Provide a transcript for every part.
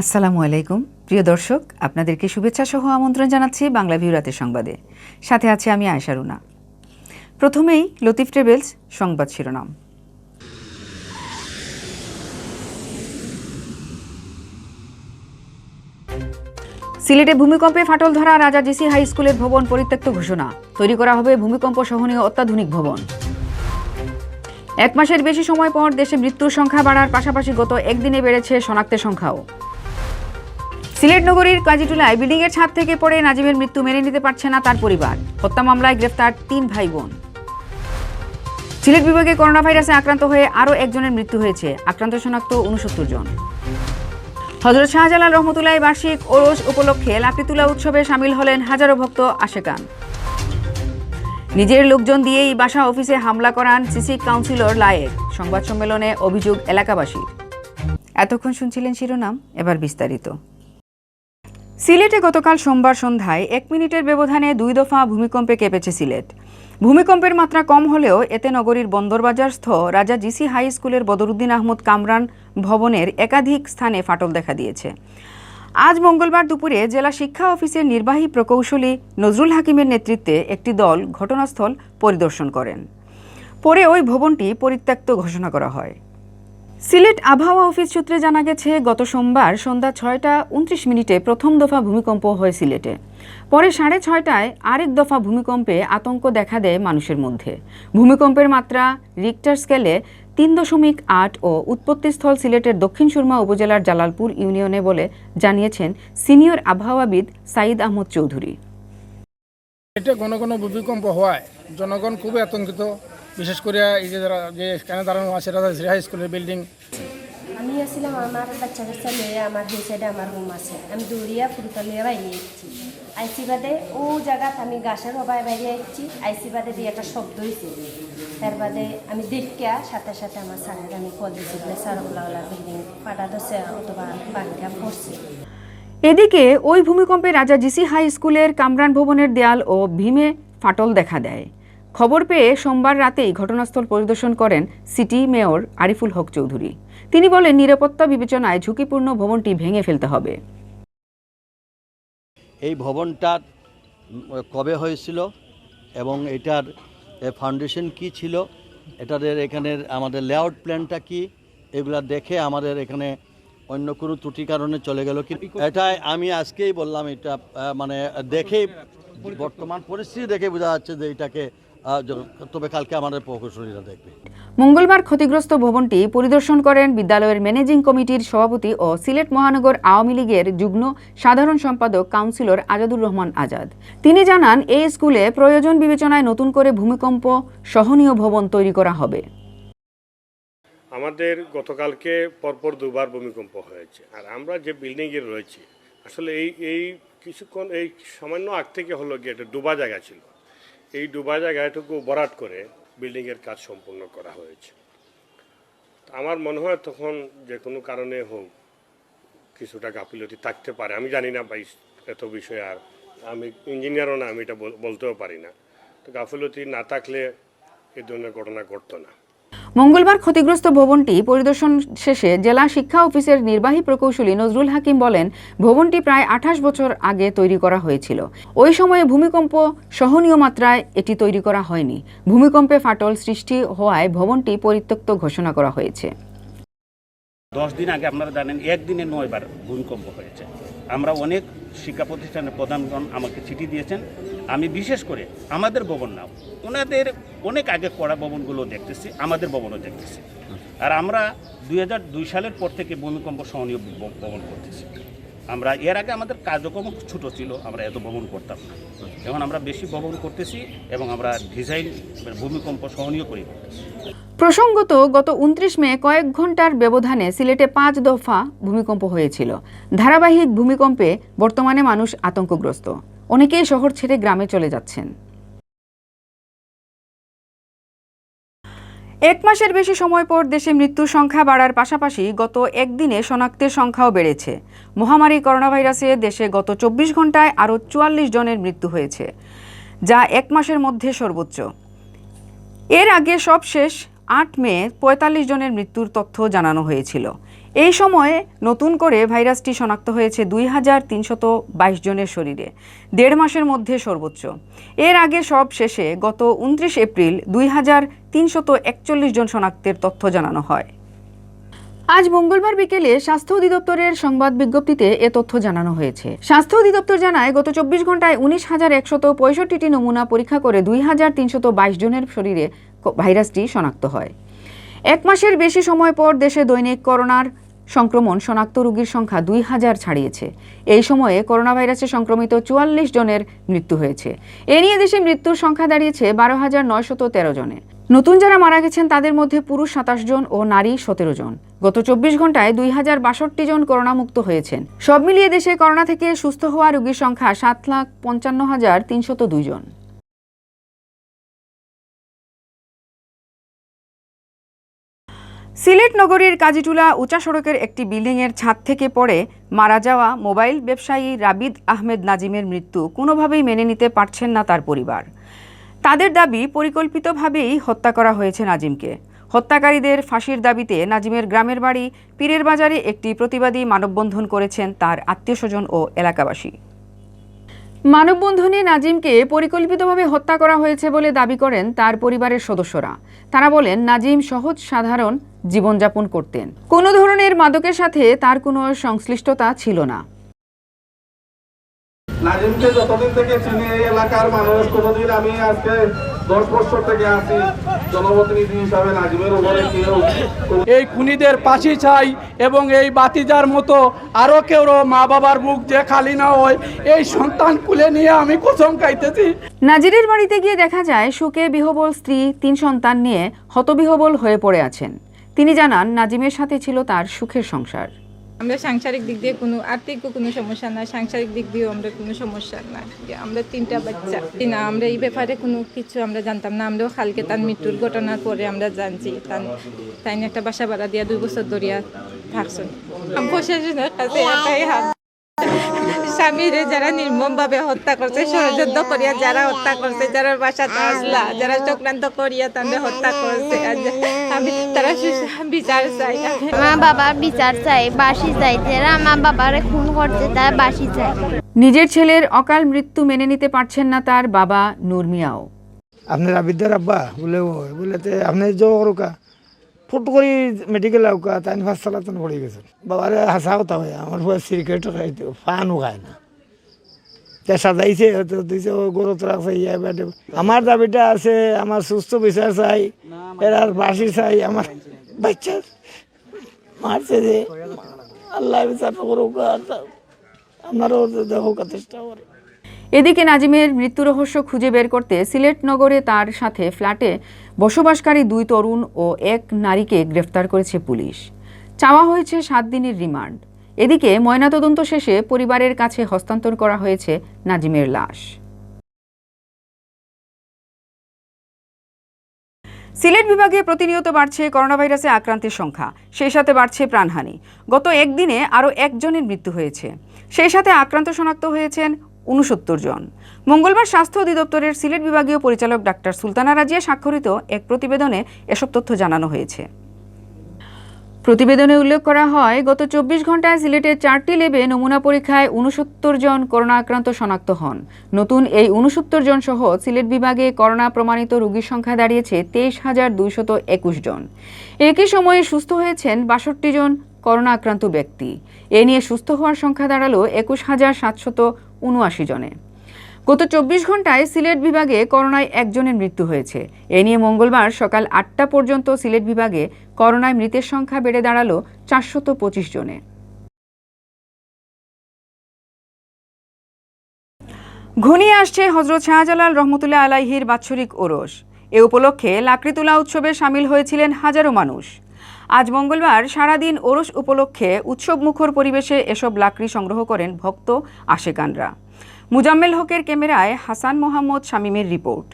আসসালামু আলাইকুম প্রিয় দর্শক, আপনাদেরকে শুভেচ্ছা সহ আমন্ত্রণ জানাচ্ছি বাংলা ভিউ রাতের সংবাদে। সাথে আছি আমি আয়েশা রুনা। প্রথমেই লতিফ ট্রেভেলস সংবাদ শিরোনাম। সিলেটে ভূমিকম্পে ফাটল ধরা রাজা জিসি হাই স্কুলের ভবন পরিত্যক্ত ঘোষণা, তৈরি করা হবে ভূমিকম্প সহনীয় অত্যাধুনিক ভবন। এক মাসের বেশি সময় পর দেশে মৃত্যুর সংখ্যা বাড়ার পাশাপাশি গত একদিনে বেড়েছে শনাক্তের সংখ্যাও। সিলেট নগরীর কাজীটুলায় বিল্ডিংয়ের ছাদ থেকে পড়ে নাজিমের মৃত্যু মেনে নিতে পারছে না তার পরিবার। হত্যা মামলায় গ্রেফতার 3 ভাই বোন। সিলেট বিভাগে করোনা ভাইরাসে আক্রান্ত হয়ে আরও একজনের মৃত্যু হয়েছে, আক্রান্ত শনাক্ত 69 জন। হযরত শাহজালাল রহমতুল্লাহ বার্ষিক ওরস উপলক্ষে লাকড়িতুলা উৎসবে শামিল হলেন হাজারো ভক্ত আশেকান। নিজের লোকজন দিয়েই বাসা অফিসে হামলা করান সিসি কাউন্সিলর লায়েক, সংবাদ সম্মেলনে অভিযোগ এলাকাবাসীর। এতক্ষণ শুনছিলেন শিরোনাম, এবার বিস্তারিত। সিলেটে গতকাল সোমবার সন্ধ্যায় 1 মিনিটের ব্যবধানে 2 দফা ভূমিকম্পে কেঁপেছে সিলেট। ভূমিকম্পের মাত্রা কম হলেও এতে নগরীর বন্দরবাজারস্থ রাজা জিসি হাই স্কুলের বদরুদ্দিন আহমদ কামরান ভবনের একাধিক স্থানে ফাটল দেখা দিয়েছে। আজ মঙ্গলবার দুপুরে জেলা শিক্ষা অফিসের নির্বাহী প্রকৌশলী নজরুল হাকিমের নেতৃত্বে একটি দল ঘটনাস্থল পরিদর্শন করেন। পরে ওই ভবনটি পরিত্যক্ত ঘোষণা করা হয়। সিলেট আবহাওয়া অফিস সূত্রে জানা গেছে, গত সোমবার সন্ধ্যা 6টা 29 প্রথম দফা ভূমিকম্প হয় সিলেটে। পরে 6:30টায় আরেক দফা ভূমিকম্পে আতঙ্ক দেখা দেয় মানুষের মধ্যে। ভূমিকম্পের মাত্রা রিক্টার স্কেলে 3.8 ও উৎপত্তিস্থল সিলেটের দক্ষিণ সুরমা উপজেলার জালালপুর ইউনিয়নে বলে জানিয়েছেন সিনিয়র আবহাওয়াবিদ সাইদ আহমদ চৌধুরী। এটা ঘন ঘন ভূমিকম্প হওয়ায় জনগণ খুবই আতঙ্কিত, বিশেষ করে এই যে এখানে দাঁড়ানো আছে রাজা জিসি হাই স্কুলের বিল্ডিং। আমি আসছিলাম আমার বাচ্চা কাচ্চা নিয়ে, আমার সেই সাইডে আমার রুম আছে, আমি দৌড়িয়া ফুলটা নিয়ে বাইরে এসেছি। আইসি বাদে ও জায়গাত আমি গাছের হবায় বাইরে আসছি, আইসি বাদে দিয়ে একটা শব্দ হয়েছে। তার বাদে আমি দেখিয়া সাথে সাথে আমার স্যারের আমি কল দিয়েছি, বলে স্যারগুলা বিল্ডিং পাটা ধরছে অথবা বাঙ্গা পড়ছে। এদিকে ওই ভূমিকম্পে রাজা জিসি হাই স্কুলের কামরান ভবনের দেয়াল ও ভীমে ফাটল দেখা দেয়। খবর পেয়ে সোমবার রাতেই ঘটনাস্থল পরিদর্শন করেন সিটি মেয়র আরিফুল হক চৌধুরী। তিনি বলেন, নিরাপত্তা বিবেচনায় ঝুঁকিপূর্ণ ভবনটি ভেঙে ফেলতে হবে। এই ভবনটা কবে হয়েছিল এবং এটার ফাউন্ডেশন কি ছিল, এটাদের এখানের আমাদের লেআউট প্ল্যানটা কি, এগুলা দেখে আমাদের এখানে অন্য কোনো ত্রুটি কারণে চলে গেল কি, এটাই আমি আজকেই বললাম। এটা মানে দেখেই বর্তমান পরিস্থিতি দেখে বোঝা যাচ্ছে যে এটাকে, তবে কালকে আমাদের প্রকৌশলীরা দেখবে। মঙ্গলবার ক্ষতিগ্রস্ত ভবনটি পরিদর্শন করেন বিদ্যালয়ের ম্যানেজিং কমিটির সভাপতি ও সিলেট মহানগর আওয়ামী লীগের যুগ্ম সাধারণ সম্পাদক কাউন্সিলর আজাদুর রহমান আজাদ। তিনি জানান, এই স্কুলে প্রয়োজন বিবেচনায় নতুন করে ভূমিকম্প সহনীয় ভবন তৈরি করা হবে। আমাদের গতকালকে পরপর 2বার ভূমিকম্প হয়েছে, আর আমরা যে বিল্ডিংয়ে রয়েছি আসলে এই কিছুক্ষণ এই সামান্য আগ থেকে হলো গিয়ে একটা ডুবা জায়গা ছিল। এই ডুবা জায়গাটুকু ভরাট করে বিল্ডিংয়ের কাজ সম্পূর্ণ করা হয়েছে। আমার মনে হয় তখন যে কোনো কারণে হোক কিছুটা গাফিলতি থাকতে পারে, আমি জানি না ভাই এত বিষয়ে, আর আমি ইঞ্জিনিয়ারও না, আমি এটা বলতেও পারি না। তো গাফিলতি না থাকলে এই ধরনের ঘটনা ঘটতো না। মঙ্গলবার ক্ষতিগ্রস্ত ভবনটি পরিদর্শন শেষে জেলা শিক্ষা অফিসের নির্বাহী প্রকৌশলী নজরুল হাকিম বলেন, ভবনটি প্রায় 28 বছর আগে তৈরি করা হয়েছিল। ওই সময়ে ভূমিকম্প সহনীয় মাত্রায় এটি তৈরি করা হয়নি। ভূমিকম্পে ফাটল সৃষ্টি হওয়ায় ভবনটি পরিত্যক্ত ঘোষণা করা হয়েছে। 10 দিন আগে আপনারা জানেন একদিনে 9 বার ভূমিকম্প হয়েছে। আমরা অনেক শিক্ষা প্রতিষ্ঠানের প্রধানগণ আমাকে চিঠি দিয়েছেন। আমি বিশেষ করে আমাদের ভবন না, ওনাদের অনেক আগে করা ভবনগুলো দেখতেছি, আমাদের ভবনও দেখতেছি। আর আমরা 2002 সালের পর থেকে ভূমিকম্প সহনীয় ভবন করতেছি। আমরা এর আগে আমাদের কার্যক্রম ছোটো ছিল, আমরা এত ভবন করতাম না। এখন আমরা বেশি ভবন করতেছি এবং আমরা ডিজাইন ভূমিকম্প সহনীয় করে করতেছি। প্রসঙ্গত, গত 29 মে কয়েক ঘন্টার ব্যবধানে সিলেটে 5 দফা ভূমিকম্প হয়েছিল। ধারাবাহিক ভূমিকম্পে বর্তমানে মানুষ আতঙ্কগ্রস্ত, অনেকেই শহর ছেড়ে গ্রামে চলে যাচ্ছেন। 1 মাসের বেশি সময় পর দেশে মৃত্যুর সংখ্যা বাড়ার পাশাপাশি গত একদিনে শনাক্তের সংখ্যাও বেড়েছে। মহামারী করোনা ভাইরাসে দেশে গত 24 ঘন্টায় আরও 44 জনের মৃত্যু হয়েছে, যা 1 মাসের মধ্যে সর্বোচ্চ। এর আগে সবশেষ 8 মে 45 জনের মৃত্যুর তথ্য জানানো হয়েছিল। এই সময়ে নতুন করে ভাইরাসটি শনাক্ত হয়েছে 2322 জনের শরীরে, 1.5 মাসের মধ্যে সর্বোচ্চ। এর আগে সব শেষে গত 29 এপ্রিল 2341 জন শনাক্তের তথ্য জানানো হয়। আজ মঙ্গলবার বিকেলে স্বাস্থ্য অধিদপ্তরের সংবাদ বিজ্ঞপ্তিতে এ তথ্য জানানো হয়েছে। স্বাস্থ্য অধিদপ্তর জানায়, গত 24 ঘন্টায় 19,165টি নমুনা পরীক্ষা করে 2322 জনের শরীরে ভাইরাসটি শনাক্ত হয়। 1 মাসের বেশি সময় পর দেশে দৈনিক করোনার সংক্রমণ শনাক্ত রোগীর সংখ্যা 2000 ছাড়িয়েছে। এই সময়ে করোনা ভাইরাসে সংক্রমিত 44 জনের মৃত্যু হয়েছে। এ নিয়ে দেশে মৃত্যুর সংখ্যা দাঁড়িয়েছে 12,913 জনে। নতুন যারা মারা গেছেন তাদের মধ্যে পুরুষ 27 জন ও নারী 17 জন। গত 24 ঘন্টায় 2062 জন করোনা মুক্ত হয়েছেন। সব মিলিয়ে দেশে করোনা থেকে সুস্থ হওয়া রোগীর সংখ্যা 7,55,302 জন। সিলেট নগরীর কাজীটুলা উঁচা সড়কের একটি বিল্ডিংয়ের ছাদ থেকে পড়ে মারা যাওয়া মোবাইল ব্যবসায়ী রাবিদ আহমেদ নাজিমের মৃত্যু কোনোভাবেই মেনে নিতে পারছেন না তার পরিবার। তাদের দাবি, পরিকল্পিতভাবেই হত্যা করা হয়েছে নাজিমকে। হত্যাকারীদের ফাঁসির দাবিতে নাজিমের গ্রামের বাড়ি পীরের বাজারে একটি প্রতিবাদী মানববন্ধন করেছেন তার আত্মীয়স্বজন ও এলাকাবাসী। মানববন্ধনে নাজিমকে পরিকল্পিতভাবে হত্যা করা হয়েছে বলে দাবি করেন তার পরিবারের সদস্যরা। তারা বলেন, নাজিম সহজ সাধারণ জীবনযাপন করতেন, কোনো ধরনের মাদকের সাথে তার কোনো সংশ্লিষ্টতা ছিল না। নাজিমকে যতদিন থেকে চিনি এই এলাকার মানুষ, কোনোদিন আমি আজকে 10 বছর থেকে আছি জনপ্রতিনিধি হিসাবে, নাজিমের উপরে কেউ এই খুনিদের ফাঁসি চাই এবং এই বাতিজার মতো আরো কেউ মা বাবার মুখ যে খালি না হয় এই সন্তান কুলে নিয়ে আমি কসম খাইতেছি। নাজিরের বাড়িতে গিয়ে দেখা যায় শোকে বিহবল স্ত্রী 3 সন্তান নিয়ে হতবিহবল হয়ে পড়ে আছেন। তিনি জানান, নাজিমের সাথে ছিল তার সুখের সংসার। আমরা সাংসারিক দিক দিয়ে কোনো আর্থিক কোনো সমস্যা না, সাংসারিক দিক দিয়েও আমরা কোনো সমস্যা না। আমরা 3টা বাচ্চা না, আমরা এই ব্যাপারে কোনো কিছু আমরা জানতাম না। আমরাও কালকে তার মৃত্যুর ঘটনার পরে আমরা জানছি তাই একটা বাসা ভাড়া দিয়া 2 বছর ধরিয়া থাকছেন। প্রশাসনের কাছে এটাই হাত, স্বামীরে যারা নির্মমভাবে হত্যা করছে, ষড়যন্ত্র করিয়া যারা হত্যা করছে, যারা বাসা আসলা, যারা চক্রান্ত করিয়া তাদের হত্যা করছে, আমি তারা বিচার চাই। মা বাবার বিচার চাই, বাসি চাই। যারা মা বাবারে খুন করছে তারা বাসি চাই। নিজের ছেলের অকাল মৃত্যু মেনে নিতে পারছেন না তার বাবা নূর মিয়াও। আপনার আবিদ্যার আব্বা বলে বলেতে আপনি জো করুকা ফুট করে মেডিকেল আউকা তাই ফার্স্ট চালাতন পড়ে গেছেন। বাবারে হাসা কথা হয়, আমার ভয় সিগারেট খাইতে ফানও খায় না, তা সাজাইছে হয়তো দিছে গরত রাখছে ইয়া বেটে। আমার দাবিটা আছে, আমার সুস্থ বিচার চাই, এর আর বাসি চাই। আমার বাচ্চার মারছে যে আল্লাহ বিচার করুক, আপনারও দেখো চেষ্টা করে। এদিকে নাজিমের মৃত্যু রহস্য খুঁজে বের করতে সিলেট নগরে তার সাথে ফ্ল্যাটে বসবাসকারী 2 তরুণ ও 1 নারীকে গ্রেফতার করেছে পুলিশ। চাওয়া হয়েছে 7 দিনের রিমান্ড। এদিকে ময়নাতদন্ত শেষে পরিবারের কাছে হস্তান্তর করা হয়েছে নাজিমের লাশ। সিলেট বিভাগে প্রতিনিয়ত বাড়ছে করোনা ভাইরাসে আক্রান্তের সংখ্যা, সেই সাথে বাড়ছে প্রাণহানি। গত একদিনে আরও 1 জনের মৃত্যু হয়েছে, সেই সাথে আক্রান্ত শনাক্ত হয়েছেন 69 জন। মঙ্গলবার স্বাস্থ্য অধিদপ্তরের সিলেট বিভাগীয় পরিচালক ডাক্তার সুলতানা রাজিয়া স্বাক্ষরিত এক প্রতিবেদনে এসব তথ্য জানানো হয়েছে। প্রতিবেদনে উল্লেখ করা হয়, গত 24 ঘন্টায় সিলেটের 4টি ল্যাবে নমুনা পরীক্ষায় 69 জন করোনা আক্রান্ত শনাক্ত হন। নতুন এই 69 জন সহ সিলেট বিভাগে করোনা প্রমাণিত রোগীর সংখ্যা দাঁড়িয়েছে 23,221 জন। একই সময়ে সুস্থ হয়েছেন 62 জন করোনা আক্রান্ত ব্যক্তি। এ নিয়ে সুস্থ হওয়ার সংখ্যা দাঁড়ালো 21,779 জনে। গত 24 ঘন্টায় সিলেট বিভাগে করোনায় 1 জনের মৃত্যু হয়েছে। এ নিয়ে মঙ্গলবার সকাল 8টা পর্যন্ত সিলেট বিভাগে করোনায় মৃতের সংখ্যা বেড়ে দাঁড়ালো 425 জনে। ঘনিয়ে আসছে হযরত শাহজালাল রহমতুল্লাহ আলাইহির বাৎসরিক ওরস। এ উপলক্ষে লাকড়ি তোলা উৎসবে শামিল হয়েছিলেন হাজারো মানুষ। আজ মঙ্গলবার সারাদিন ওরস উপলক্ষে উৎসবমুখর পরিবেশে এসব লাকড়ি সংগ্রহ করেন ভক্ত আশেকানরা। মুজাম্মেল হকের ক্যামেরায় হাসান মোহাম্মদ শামীমের রিপোর্ট।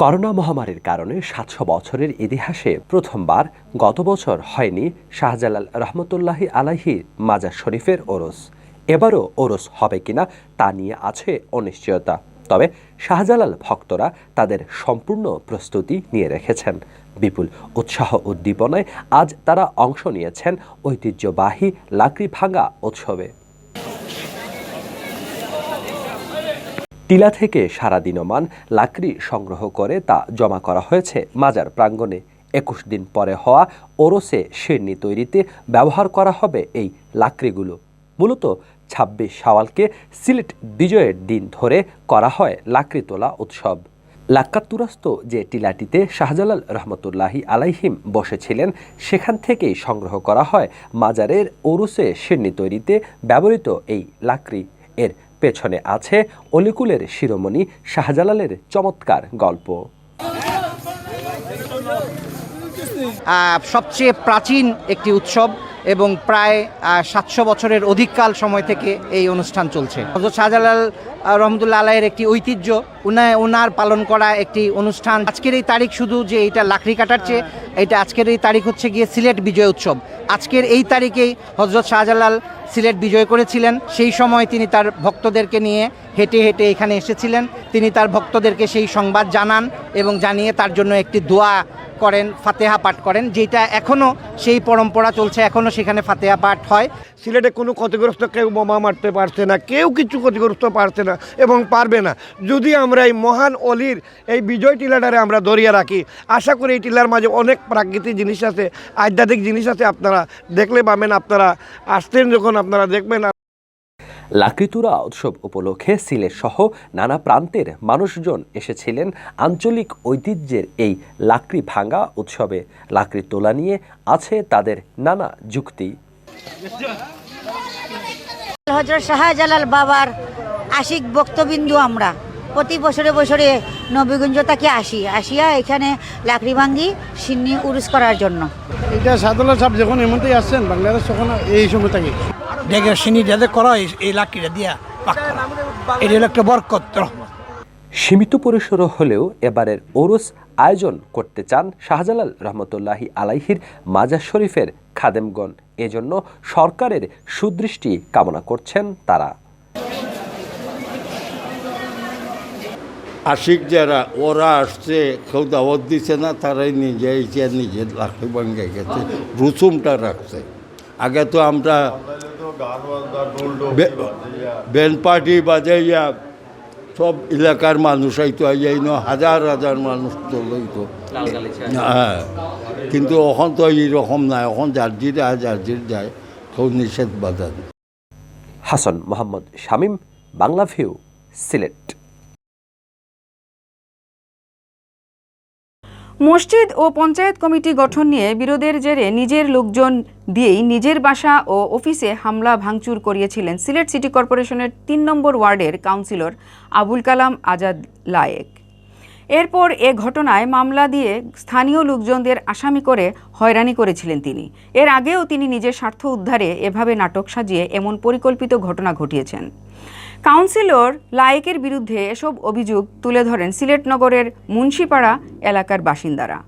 করোনা মহামারীর কারণে 700 বছরের ইতিহাসে প্রথমবার গত বছর হয়নি শাহজালাল রহমতুল্লাহি আলাইহি মাজার শরীফের ওরস। এবারও ওরস হবে কিনা তা নিয়ে আছে অনিশ্চয়তা। তবে শাহজালাল ভক্তরা তাদের সম্পূর্ণ প্রস্তুতি নিয়ে রেখেছেন। বিপুল উৎসাহ উদ্দীপনায় আজ তারা অংশ নিয়েছেন ঐতিহ্যবাহী লাকড়ি ভাঙা উৎসবে। টিলা থেকে সারা দিনমান লাকড়ি সংগ্রহ করে তা জমা করা হয়েছে মাজার প্রাঙ্গণে। 21 দিন পরে হওয়া ওরসে শিরনি তৈরিতে ব্যবহার করা হবে এই লাকড়িগুলো। মূলত 26 শাওয়ালকে সিলেট বিজয়ের দিন ধরে করা হয় লাকড়ি তোলা উৎসব। লাক্কাতুরাস্ত যে টিলাটিতে শাহজালাল রহমতুল্লাহি আলাইহিম বসেছিলেন সেখান থেকেই সংগ্রহ করা হয় মাজারের ওরসে শিরনি তৈরিতে ব্যবহৃত এই লাকড়ি। এর পেছনে আছে অলিকুলের শিরোমণি শাহজালালের চমৎকার গল্প। সবচেয়ে প্রাচীন একটি উৎসব এবং প্রায় 700 বছরের অধিককাল সময় থেকে এই অনুষ্ঠান চলছে। হযরত শাহজালাল রহমতুল্লাহ আলাইয়ের একটি ঐতিহ্য, ওনার পালন করা একটি অনুষ্ঠান। আজকের এই তারিখ শুধু যে এটা লাকড়ি কাটার চেয়ে, এটা আজকের এই তারিখ হচ্ছে গিয়ে সিলেট বিজয় উৎসব। আজকের এই তারিখেই হযরত শাহজালাল সিলেট বিজয় করেছিলেন। সেই সময় তিনি তার ভক্তদেরকে নিয়ে হেঁটে হেঁটে এখানে এসেছিলেন। তিনি তার ভক্তদেরকে সেই সংবাদ জানান এবং জানিয়ে তার জন্য একটি দোয়া করেন, ফাতেহা পাঠ করেন, যেটা এখনও সেই পরম্পরা চলছে, এখনও সেখানে ফাতেহা পাঠ হয়। সিলেটে কোনো ক্ষতিগ্রস্ত কেউ বোমা মারতে পারছে না, কেউ কিছু ক্ষতিগ্রস্ত পারছে না এবং পারবে না যদি আমরা এই মহান অলির এই বিজয় টিলাটারে আমরা ধরিয়ে রাখি। আশা করি এই টিলার মাঝে অনেক প্রাকৃতিক জিনিস আছে, আধ্যাত্মিক জিনিস আছে, আপনারা দেখলে পাবেন। আপনারা আসতেন যখন আপনারা দেখবেন। লাকড়িতুরা উৎসব উপলক্ষে সিলেট সহ নানা প্রান্তের মানুষজন এসেছিলেন আঞ্চলিক ঐতিহ্যের এই লাকড়ি ভাঙা উৎসবে। লাকড়ি তোলা নিয়ে আছে তাদের নানা যুক্তি। হযরত শাহজালাল বাবার আশিক ভক্তবিন্দু আমরা প্রতি বছরে বছরে নবীগঞ্জ থেকে আসিয়া এখানে লাকড়ি ভাঙ্গি সিন্নি উরুস করার জন্য। এটা শাহজালাল সাহেব যখন এমনতেই আসছেন বাংলাদেশ, তখন এই সময় থেকে দেখে সিনি যাদের করা এই লাকড়িটা দিয়া এটা একটা বরকত। সীমিত পরিসর হলেও এবারের ওরস আয়োজন করতে চান শাহজালাল রহমতুল্লাহি আলাইহির মাজার শরীফের খাদেমগণ। এজন্য সরকারের সুদৃষ্টি কামনা করছেন তারা। আশিক যারা ওরা আসছে, কেউ দাওয়াত দিচ্ছে না, তারাই নিজে এসে নিজের লাকড়ি ভাঙ্গে গেছে, রুসুমটা রাখছে। আগে তো আমরা ব্যান্ড পার্টি বাজাইয়া সব এলাকার মানুষ আইতো, হাজার হাজার মানুষ তো লইতো। হ্যাঁ, কিন্তু এখন তো এইরকম নাই, এখন জার্জির যায়, কেউ নিষেধ বাধা। হাসান মোহাম্মদ শামীম, বাংলা ভিউ, সিলেট। মসজিদ ও পঞ্চায়েত কমিটি গঠন নিয়ে বিরোধের জেরে নিজের লোকজন দিয়েই নিজের বাসা ও অফিসে হামলা ভাঙচুর করিয়েছিলেন সিলেট সিটি কর্পোরেশনের 3 নম্বর ওয়ার্ডের কাউন্সিলর আবুল কালাম আজাদ লায়েক। এরপর এ ঘটনায় মামলা দিয়ে স্থানীয় লোকজনদের আসামি করে হয়রানি করেছিলেন তিনি। এর আগেও তিনি নিজের স্বার্থ উদ্ধারে এভাবে নাটক সাজিয়ে এমন পরিকল্পিত ঘটনা ঘটিয়েছেন। কাউন্সিলর লায়েকের বিরুদ্ধে এসব অভিযোগ তুলে ধরেন সিলেট নগরের মুন্সিপাড়া এলাকার বাসিন্দারা।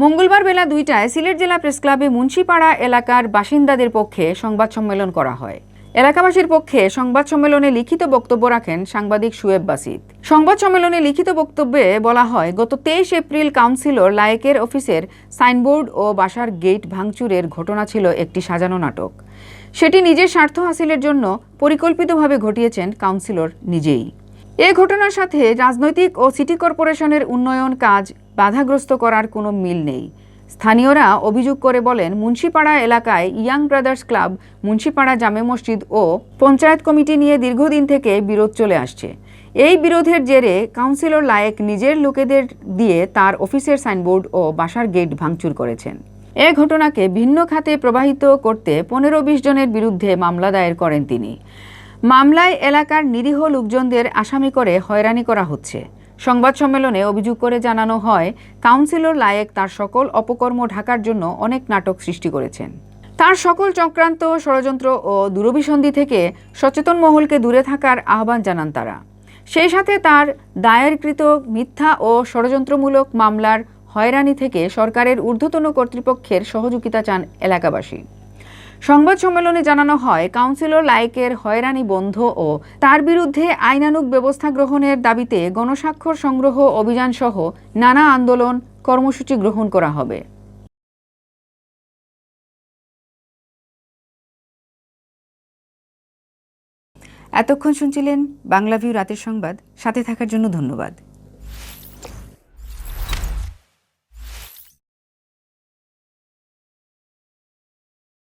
মঙ্গলবার বেলা 2টায় সিলেট জেলা প্রেস ক্লাবে মুন্সিপাড়া এলাকার বাসিন্দাদের পক্ষে সংবাদ সম্মেলন করা হয়। এলাকাবাসীর পক্ষে সংবাদ সম্মেলনে লিখিত বক্তব্য রাখেন সাংবাদিক শুয়েব বাসিত। সংবাদ সম্মেলনে লিখিত বক্তব্যে বলা হয়, গত 23 এপ্রিল কাউন্সিলর লায়েকের অফিসের সাইনবোর্ড ও বাসার গেট ভাঙচুরের ঘটনা ছিল একটি সাজানো নাটক। সেটি নিজের স্বার্থ হাসিলের জন্য পরিকল্পিতভাবে ঘটিয়েছেন কাউন্সিলর নিজেই। এ ঘটনার সাথে রাজনৈতিক ও সিটি কর্পোরেশনের উন্নয়ন কাজ বাধাগ্রস্ত করার কোনো মিল নেই। স্থানীয়রা অভিযোগ করে বলেন, মুন্সিপাড়া এলাকায় ইয়াং ব্রাদার্স ক্লাব, মুন্সিপাড়া জামে মসজিদ ও পঞ্চায়েত কমিটি নিয়ে দীর্ঘদিন থেকে বিরোধ চলে আসছে। এই বিরোধের জেরে কাউন্সিলর লায়েক নিজের লোকেদের দিয়ে তার অফিসের সাইনবোর্ড ও বাসার গেট ভাঙচুর করেছেন। এ ঘটনাকে ভিন্ন খাতে প্রবাহিত করতে 15-20 জনের বিরুদ্ধে মামলা দায়ের করেন তিনি। মামলায় এলাকার নিরীহ লোকজনদের আসামি করে হয়রানি করা হচ্ছে। সংবাদ সম্মেলনে অভিযোগ করে জানানো হয়, কাউন্সিলর লায়েক তার সকল অপকর্ম ঢাকার জন্য অনেক নাটক সৃষ্টি করেছেন। তার সকল চক্রান্ত, ষড়যন্ত্র ও দুরভিসন্ধি থেকে সচেতন মহলকে দূরে থাকার আহ্বান জানান তারা। সেই সাথে তার দায়েরকৃত মিথ্যা ও ষড়যন্ত্রমূলক মামলার হয়রানি থেকে সরকারের ঊর্ধ্বতন কর্তৃপক্ষের সহযোগিতা চান এলাকাবাসী। সংবাদ সম্মেলনে জানানো হয়, কাউন্সিলর লায়েকের হয়রানি বন্ধ ও তার বিরুদ্ধে আইনানুগ ব্যবস্থা গ্রহণের দাবিতে গণস্বাক্ষর সংগ্রহ অভিযান সহ নানা আন্দোলন কর্মসূচি গ্রহণ করা হবে। এতক্ষণ শুনছিলেন বাংলা ভিউ রাতের সংবাদ। সাথে থাকার জন্য ধন্যবাদ।